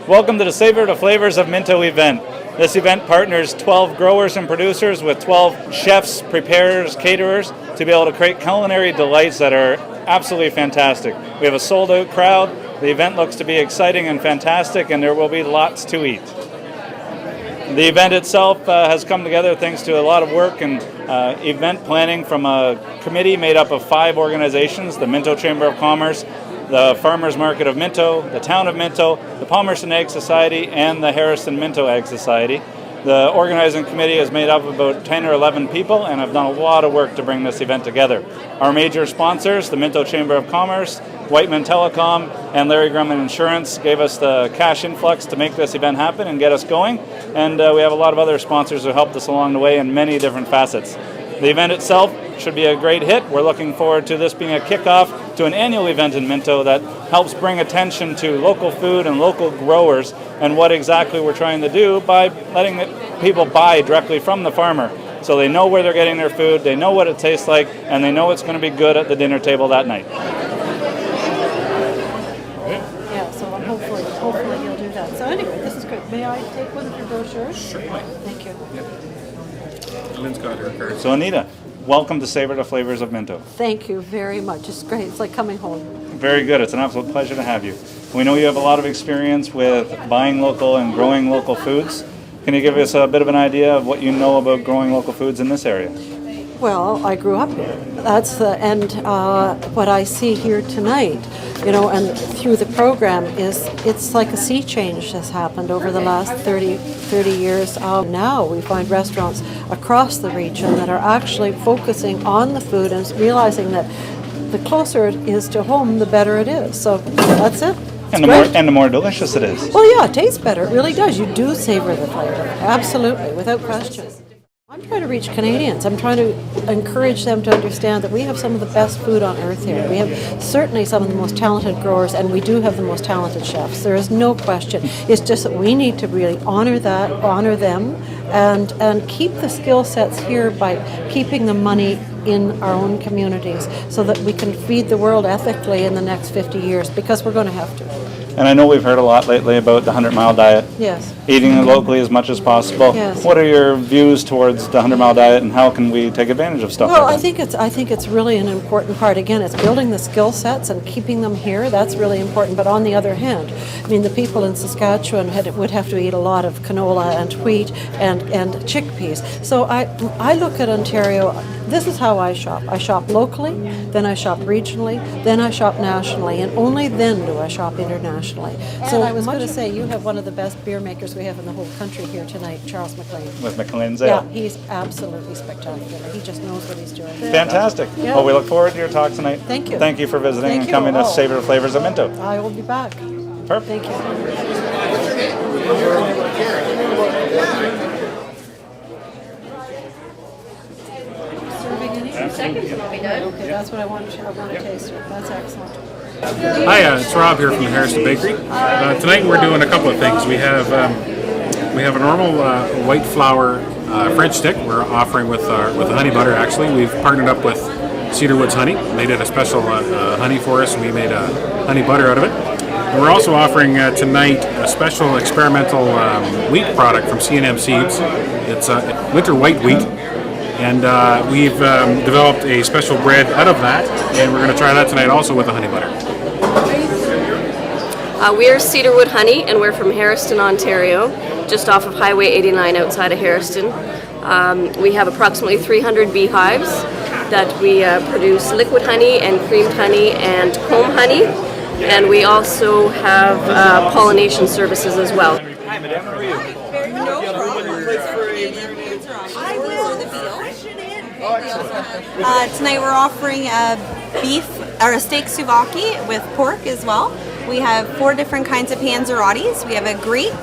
Welcome to the Savour the Flavours of Minto event. This event partners 12 growers and producers with 12 chefs, preparers, caterers to be able to create culinary delights that are absolutely fantastic. We have a sold out crowd. The event looks to be exciting and fantastic, and there will be lots to eat. The event itself has come together thanks to a lot of work and event planning from a committee made up of 5 organizations: the Minto Chamber of Commerce, the Farmers Market of Minto, the Town of Minto, the Palmerston Egg Society, and the Harrison Minto Egg Society. The organizing committee is made up of about 10 or 11 people and have done a lot of work to bring this event together. Our major sponsors, the Minto Chamber of Commerce, Whiteman Telecom, and Larry Grumman Insurance, gave us the cash influx to make this event happen and get us going. And we have a lot of other sponsors who helped us along the way in many different facets. The event itself should be a great hit. We're looking forward to this being a kickoff to an annual event in Minto that helps bring attention to local food and local growers and what exactly we're trying to do by letting people buy directly from the farmer. So they know where they're getting their food, they know what it tastes like, and they know it's going to be good at the dinner table that night. Yeah, so hopefully you'll do that. So anyway, this is good. May I take one of your brochures? Sure. Thank you. Lynn's got her card. So Anita, welcome to Savour the Flavours of Minto. Thank you very much. It's great. It's like coming home. Very good. It's an absolute pleasure to have you. We know you have a lot of experience with buying local and growing local foods. Can you give us a bit of an idea of what you know about growing local foods in this area? Well, I grew up here. That's and what I see here tonight, and through the program it's like a sea change has happened over the last 30 years. Now we find restaurants across the region that are actually focusing on the food and realizing that the closer it is to home, the better it is. So that's it. And the more delicious it is. Well, yeah, it tastes better. It really does. You do savor the flavor. Absolutely, without question. I'm trying to reach Canadians. I'm trying to encourage them to understand that we have some of the best food on earth here. We have certainly some of the most talented growers, and we do have the most talented chefs. There is no question. It's just that we need to really honor them, and keep the skill sets here by keeping the money in our own communities so that we can feed the world ethically in the next 50 years, because we're going to have to. And I know we've heard a lot lately about the 100-mile diet. Yes. Eating locally as much as possible. Yes. What are your views towards the 100-mile diet, and how can we take advantage of stuff Well, like that? I think it's really an important part. Again, it's building the skill sets and keeping them here. That's really important. But on the other hand, I mean, the people in Saskatchewan would have to eat a lot of canola and wheat and chickpeas. So I look at Ontario. This is how I shop. I shop locally, then I shop regionally, then I shop nationally, and only then do I shop internationally. So I was going to say, you have one of the best beer makers we have in the whole country here tonight, Charles McLean. With McLean's Ale. Yeah, he's absolutely spectacular. He just knows what he's doing. Fantastic. Yeah. Well, we look forward to your talk tonight. Thank you. Thank you for visiting Thank and you. coming to Savour the Flavours of Minto. I will be back. Perfect. Thank you. Serving any? Okay, that's what I want to taste. That's excellent. Hi, it's Rob here from the Harrison Bakery. Tonight we're doing a couple of things. We have a normal white flour French stick we're offering with the honey butter. Actually, we've partnered up with Cedar Woods Honey. They did a special honey for us, and we made a honey butter out of it. And we're also offering tonight a special experimental wheat product from C&M Seeds. It's winter white wheat. And we've developed a special bread out of that, and we're going to try that tonight also with the honey butter. We're Cedarwood Honey, and we're from Harrison, Ontario, just off of Highway 89 outside of Harrison. We have approximately 300 beehives that we produce liquid honey and creamed honey and comb honey, and we also have pollination services as well. Hi, madam. How are you? No problem. I will. Tonight we're offering a beef or a steak souvlaki with pork as well. We have 4 different kinds of panzerottis. We have a Greek,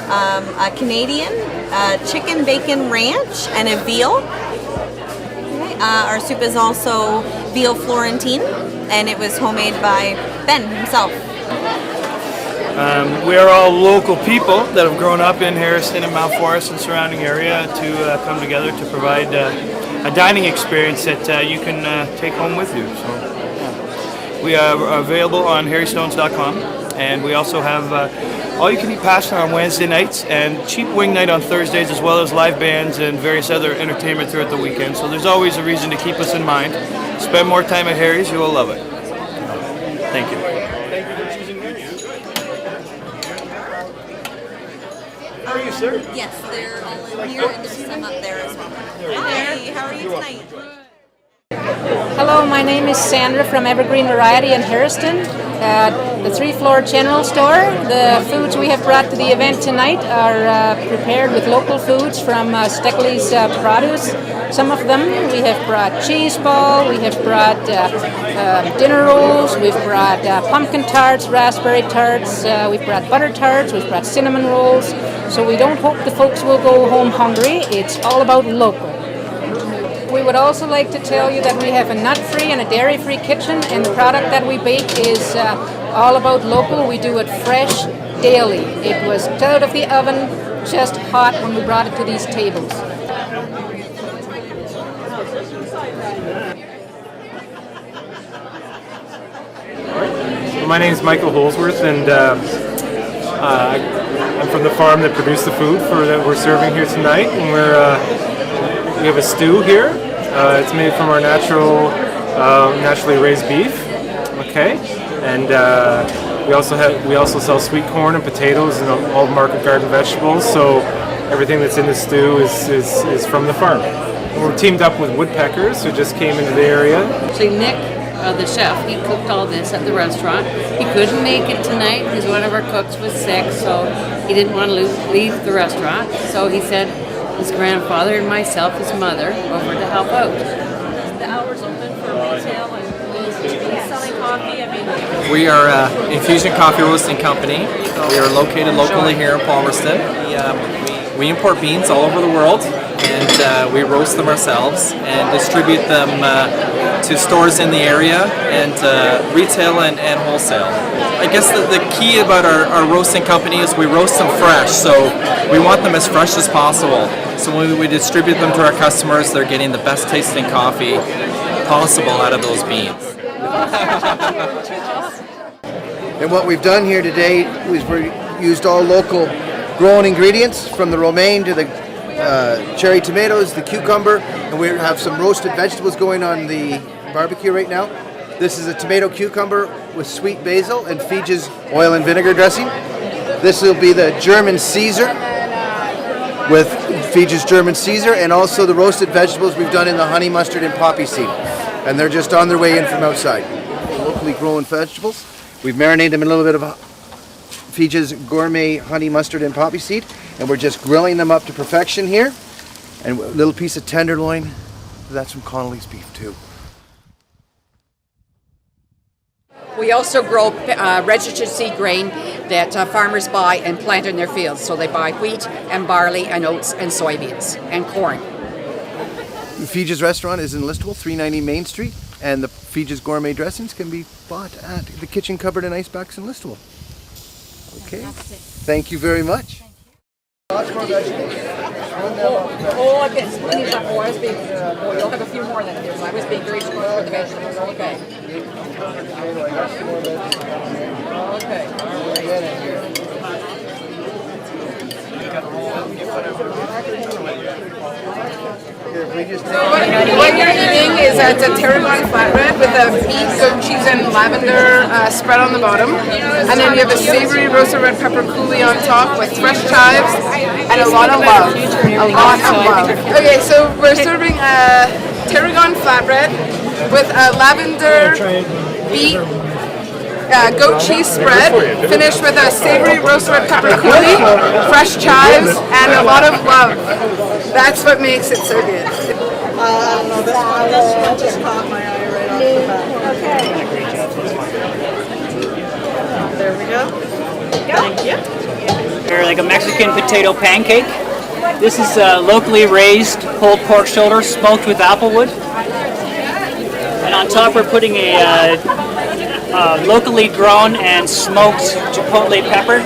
a Canadian, chicken bacon ranch, and a veal. Okay. Our soup is also veal Florentine, and it was homemade by Ben himself. We are all local people that have grown up in Harrison and Mount Forest and surrounding area to come together to provide a dining experience that you can take home with you. So, we are available on harrystones.com, and we also have all-you-can-eat pasta on Wednesday nights and cheap wing night on Thursdays, as well as live bands and various other entertainment throughout the weekend. So there's always a reason to keep us in mind. Spend more time at Harry's, you will love it. Thank you. How are you, sir? Yes, they're all in here, and there's some up there as well. Hi, how are you tonight? Hello, my name is Sandra from Evergreen Variety in Harrison, the 3-floor general store. The foods we have brought to the event tonight are prepared with local foods from Steckley's produce. Some of them we have brought cheese ball, we have brought dinner rolls, we've brought pumpkin tarts, raspberry tarts, we've brought butter tarts, we've brought cinnamon rolls. So we don't hope the folks will go home hungry. It's all about local. We would also like to tell you that we have a nut-free and a dairy-free kitchen, and the product that we bake is all about local. We do it fresh daily. It was out of the oven, just hot when we brought it to these tables. My name is Michael Holsworth, and I'm from the farm that produced the food that we're serving here tonight. And we have a stew here. It's made from our naturally raised beef. Okay, and we also sell sweet corn and potatoes and all market garden vegetables. So everything that's in the stew is from the farm. And we're teamed up with woodpeckers who just came into the area. Actually, Nick, the chef, he cooked all this at the restaurant. He couldn't make it tonight because one of our cooks was sick, so he didn't want to leave the restaurant. So he said his grandfather and myself, his mother, over to help out. The hours open for retail and selling coffee. We are Infusion Coffee Roasting Company. We are located locally here in Palmerston. We import beans all over the world, and we roast them ourselves and distribute them to stores in the area and retail and wholesale. I guess the key about our roasting company is we roast them fresh, so we want them as fresh as possible. So when we distribute them to our customers, they're getting the best tasting coffee possible out of those beans. And what we've done here today is we used all local grown ingredients, from the romaine to the cherry tomatoes, the cucumber, and we have some roasted vegetables going on the barbecue right now. This is a tomato cucumber with sweet basil and Fiji's oil and vinegar dressing. This will be the German Caesar with Fiji's German Caesar, and also the roasted vegetables we've done in the honey mustard and poppy seed. And they're just on their way in from outside. Locally grown vegetables. We've marinated them in a little bit of Fiji's gourmet honey mustard and poppy seed, and we're just grilling them up to perfection here. And a little piece of tenderloin. That's from Connolly's beef too. We also grow registered seed grain that farmers buy and plant in their fields. So they buy wheat and barley and oats and soybeans and corn. Fiji's restaurant is in Listowel, 390 Main Street, and the Fiji's gourmet dressings can be bought at the Kitchen Cupboard and Icebox in Listowel. Okay, thank you very much. Lots more vegetables. Oh, I guess you'll have a few more than this. I was being very smart for the vegetables. Okay. What you're eating is a tarragon flatbread with a beef, goat cheese, and lavender spread on the bottom. And then you have a savory roasted red pepper coulis on top with fresh chives and a lot of love. A lot of love. Okay, so we're serving a tarragon flatbread with a lavender beet goat cheese spread, finished with a savory roasted red pepper coulis, fresh chives, and a lot of love. That's what makes it so good. I don't know, this one just caught my eye right off the bat. Okay. There we go. Thank you. They're like a Mexican potato pancake. This is locally raised pulled pork shoulder smoked with applewood. And on top we're putting a locally grown and smoked chipotle pepper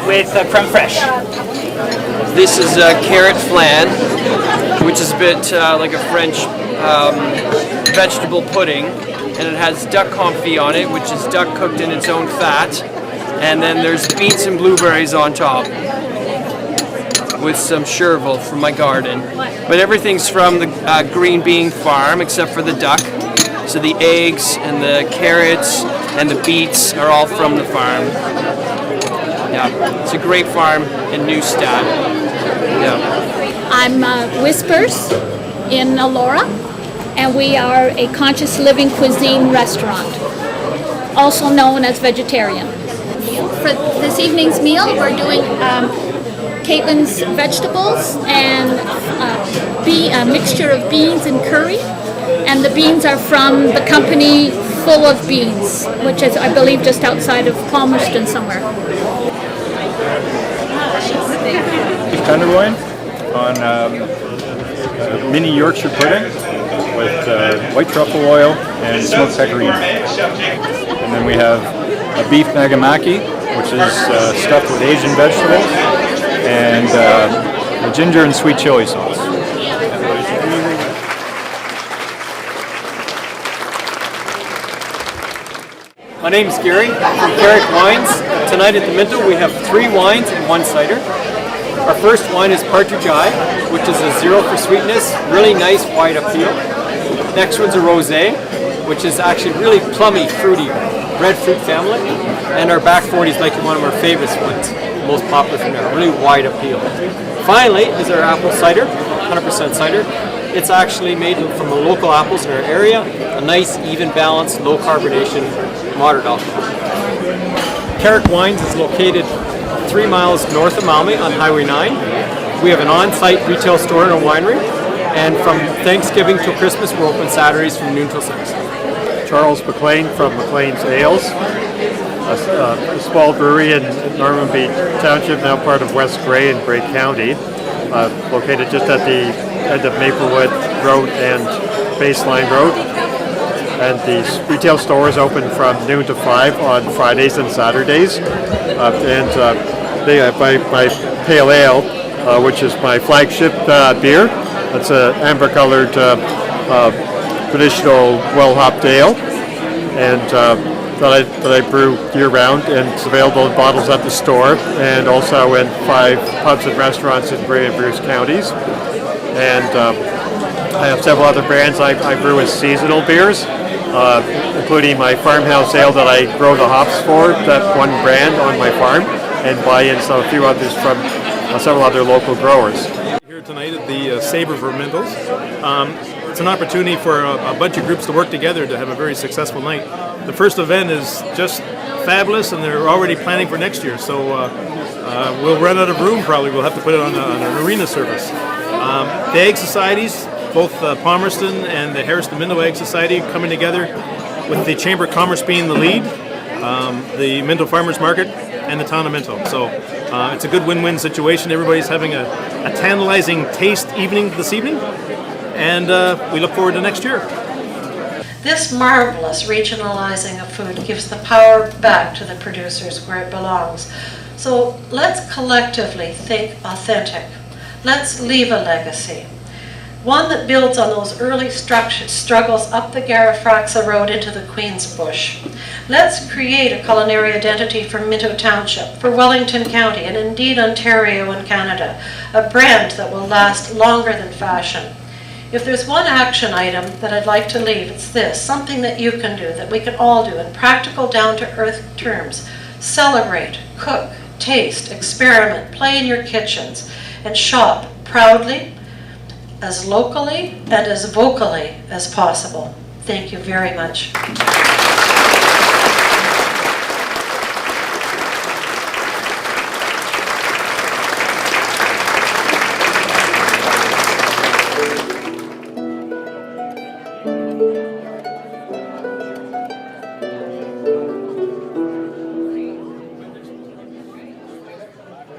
with creme fraiche. This is carrot flan, which is a bit like a French vegetable pudding, and it has duck confit on it, which is duck cooked in its own fat, and then there's beets and blueberries on top with some chervil from my garden. But everything's from the green bean farm except for the duck. So the eggs and the carrots and the beets are all from the farm. Yeah, it's a great farm in Neustadt. Yeah. I'm Whispers in Elora, and we are a conscious living cuisine restaurant, also known as vegetarian. For this evening's meal, we're doing Caitlin's vegetables and a mixture of beans and curry. And the beans are from the company Full of Beans, which is, I believe, just outside of Palmerston somewhere. Beef tenderloin on mini Yorkshire pudding with white truffle oil and smoked pecorino. And then we have a beef nagamaki, which is stuffed with Asian vegetables, and a ginger and sweet chili sauce. My name is Gary from Carrick Wines. Tonight at the Minto we have 3 wines and 1 cider. Our first wine is Partridge Eye, which is a 0 for sweetness, really nice wide appeal. Next one's a Rosé, which is actually really plummy, fruity, red fruit family. And our back 40 is likely one of our favorite ones, most popular from there, really wide appeal. Finally is our apple cider, 100% cider. It's actually made from the local apples in our area, a nice, even balanced, low carbonation, moderate alcohol. Carrick Wines is located 3 miles north of Maumee on Highway 9. We have an on-site retail store and a winery, and from Thanksgiving till Christmas we're open Saturdays from noon till 6. Charles McLean from McLean's Ales, a small brewery in Normanby Township, now part of West Grey in Grey County, located just at the end of Maplewood Road and Baseline Road. And the retail store is open from noon to 5 on Fridays and Saturdays. And they have my Pale Ale, which is my flagship beer. It's an amber-colored traditional well-hopped ale, and that I brew year-round, and it's available in bottles at the store and also in 5 pubs and restaurants in Grey and Bruce counties. And I have several other brands I brew as seasonal beers, including my farmhouse ale that I grow the hops for, that one brand on my farm, and buy in a few others from several other local growers. Here tonight at the Savour the Flavours. It's an opportunity for a bunch of groups to work together to have a very successful night. The first event is just fabulous, and they're already planning for next year, so we'll run out of room probably. We'll have to put it on an arena service. The Egg Societies, both Palmerston and the Harris-Minto Egg Society coming together with the Chamber of Commerce being the lead, the Minto Farmers Market, and the town of Minto. So it's a good win-win situation. Everybody's having a tantalizing taste evening this evening, and we look forward to next year. This marvelous regionalizing of food gives the power back to the producers where it belongs. So let's collectively think authentic. Let's leave a legacy. One that builds on those early struggles up the Garifraxa Road into the Queen's Bush. Let's create a culinary identity for Minto Township, for Wellington County, and indeed Ontario and Canada. A brand that will last longer than fashion. If there's one action item that I'd like to leave, it's this, something that you can do, that we can all do in practical, down-to-earth terms. Celebrate, cook, taste, experiment, play in your kitchens, and shop proudly, as locally and as vocally as possible. Thank you very much.